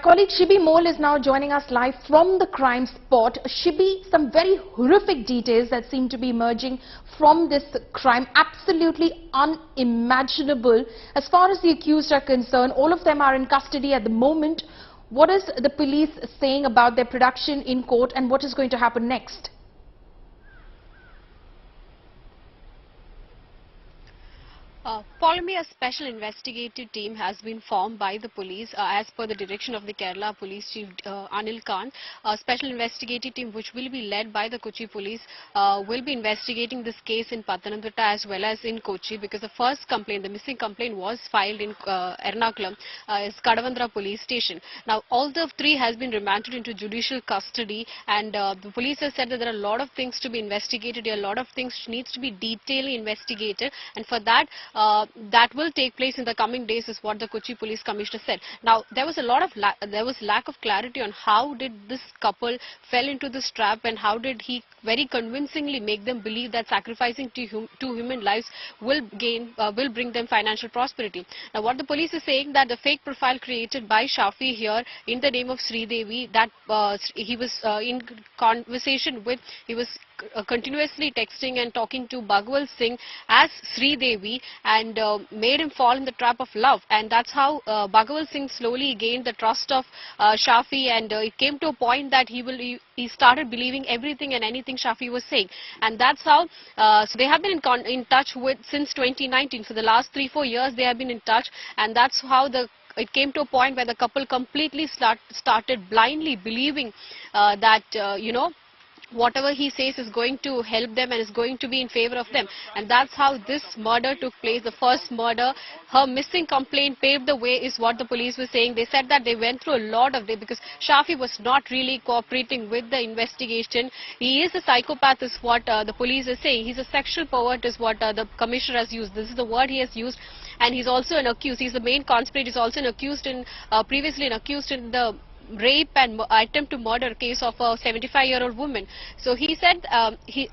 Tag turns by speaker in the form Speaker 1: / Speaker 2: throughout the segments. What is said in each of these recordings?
Speaker 1: colleague Shibi Mole is now joining us live from the crime spot. Shibi, some very horrific details that seem to be emerging from this crime. Absolutely unimaginable. As far as the accused are concerned, all of them are in custody at the moment. What is the police saying about their production in court, and what is going to happen next?
Speaker 2: Following a special investigative team has been formed by the police as per the direction of the Kerala Police Chief Anil Khan. A special investigative team which will be led by the Kochi Police will be investigating this case in Pathanamthitta as well as in Kochi, because the first complaint, the missing complaint, was filed in Ernakulam, is Kadavandra Police Station. Now all the three has been remanded into judicial custody, and the police has said that there are a lot of things to be investigated, a lot of things needs to be detailedly investigated, and for that that will take place in the coming days, is what the Kochi Police Commissioner said. Now, there was a lot of lack of clarity on how did this couple fell into this trap, and how did he very convincingly make them believe that sacrificing two human lives will bring them financial prosperity. Now, what the police is saying, that the fake profile created by Shafi here in the name of Sri Devi, that he was in conversation with, he was continuously texting and talking to Bhagwal Singh as Sri Devi, and made him fall in the trap of love, and that's how Bhagwal Singh slowly gained the trust of Shafi, and it came to a point that he started believing everything and anything Shafi was saying, and that's how so they have been in touch with since 2019. For the last 3-4 years they have been in touch, and that's how it came to a point where the couple completely started blindly believing that whatever he says is going to help them and is going to be in favor of them, and that's how this murder took place. The first murder, her missing complaint paved the way, is what the police were saying. They said that they went through a lot of days because Shafi was not really cooperating with the investigation. He is a psychopath, is what the police is saying. He's a sexual pervert, is what the commissioner has used. This is the word he has used, and he's also an accused. He's the main conspirator. He's also an accused in previously an accused in the rape and attempt to murder case of a 75-year-old woman. So he said,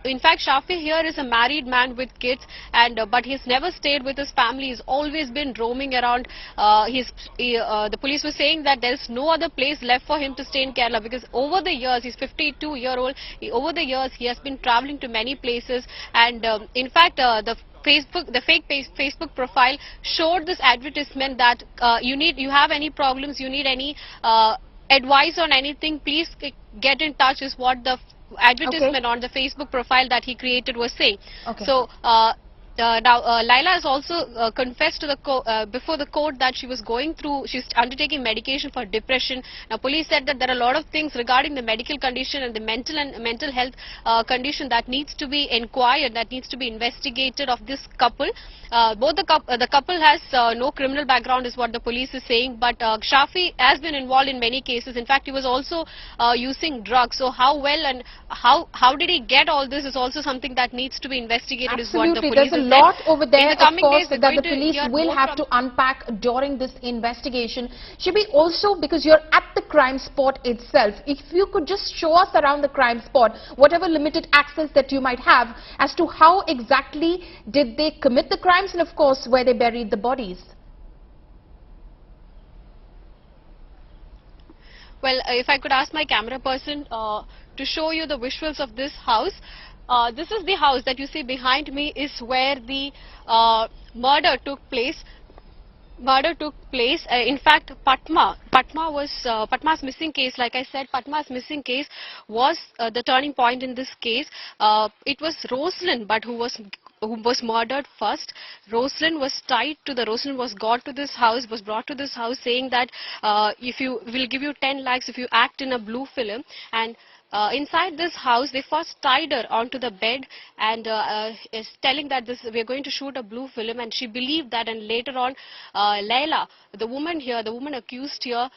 Speaker 2: in fact, Shafi here is a married man with kids, and but he's never stayed with his family. He's always been roaming around. The police were saying that there is no other place left for him to stay in Kerala, because over the years, he's 52-year-old. Over the years, he has been traveling to many places, and in fact, the fake Facebook profile showed this advertisement that you have any problems, you need any advice on anything, please get in touch, is what the advertisement on the Facebook profile that he created was saying. So now Laila has also confessed to the before the court that she's undertaking medication for depression. Now police said that there are a lot of things regarding the medical condition and the mental health condition that needs to be inquired, that needs to be investigated of this couple. The couple has no criminal background, is what the police is saying, but Shafi has been involved in many cases. In fact, he was also using drugs. So how well and how did he get all this is also something that needs to be investigated.
Speaker 1: Absolutely.
Speaker 2: Is what the police
Speaker 1: There's a lot over there, of course, that the police will have to unpack during this investigation. Shibi, also because you're at the crime spot itself, if you could just show us around the crime spot, whatever limited access that you might have, as to how exactly did they commit the crimes, and of course where they buried the bodies.
Speaker 2: Well, if I could ask my camera person to show you the visuals of this house. This is the house that you see behind me, is where the murder took place. In fact, Patma's missing case, like I said, Patma's missing case was the turning point in this case. It was Roslyn, but who was murdered first. Roslyn was brought to this house saying that we'll give you 10 lakhs if you act in a blue film, and inside this house they first tied her onto the bed and is telling that we are going to shoot a blue film, and she believed that, and later on Laila, the woman accused here,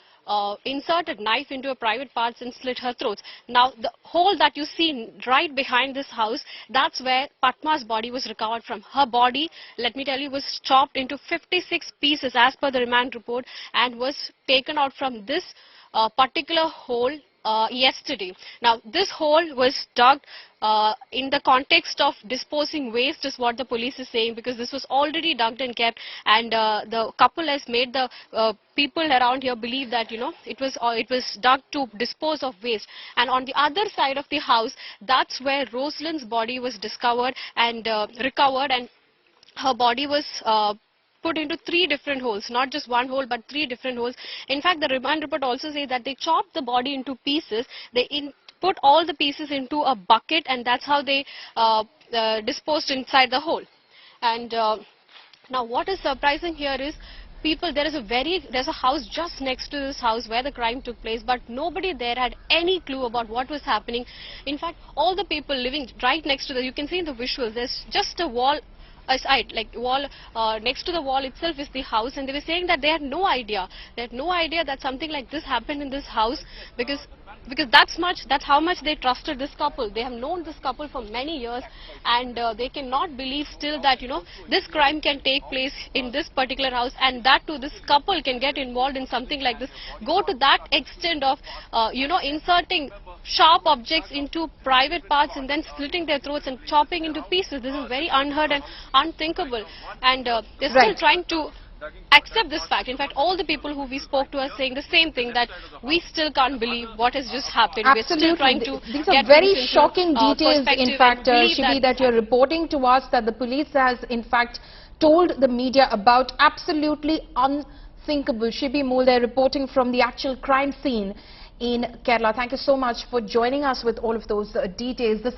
Speaker 2: inserted knife into her private parts and slit her throat. Now the hole that you see right behind this house, that's where Patma's body was recovered from. Her body, let me tell you, was chopped into 56 pieces as per the remand report, and was taken out from this particular hole yesterday. Now, this hole was dug in the context of disposing waste is what the police is saying, because this was already dug and kept, and the couple has made the people around here believe that, you know, it was dug to dispose of waste. And on the other side of the house, that's where Rosalind's body was discovered and recovered, and her body was put into 3 different holes, not just one hole but 3 different holes. In fact, the remand report also says that they chopped the body into pieces, put all the pieces into a bucket, and that's how they disposed inside the hole. And now what is surprising here is, there's a house just next to this house where the crime took place, but nobody there had any clue about what was happening. In fact, all the people living right next to you can see in the visuals, there's just a wall aside, like wall next to the wall itself is the house, and they were saying that they had no idea. They had no idea that something like this happened in this house, because that's how much they trusted this couple. They have known this couple for many years, and they cannot believe still that, you know, this crime can take place in this particular house, and that too, this couple can get involved in something like this, go to that extent of you know, inserting sharp objects into private parts and then slitting their throats and chopping into pieces. This is very unheard and unthinkable, and they're still trying to accept this fact. In fact, all the people who we spoke to are saying the same thing, that we still can't believe what has just happened.
Speaker 1: Absolutely.
Speaker 2: We're still trying to
Speaker 1: These are very shocking details, in fact,
Speaker 2: Shibi,
Speaker 1: that you're reporting to us, that the police has in fact told the media about. Absolutely unthinkable. Shibi Mulde reporting from the actual crime scene in Kerala. Thank you so much for joining us with all of those details.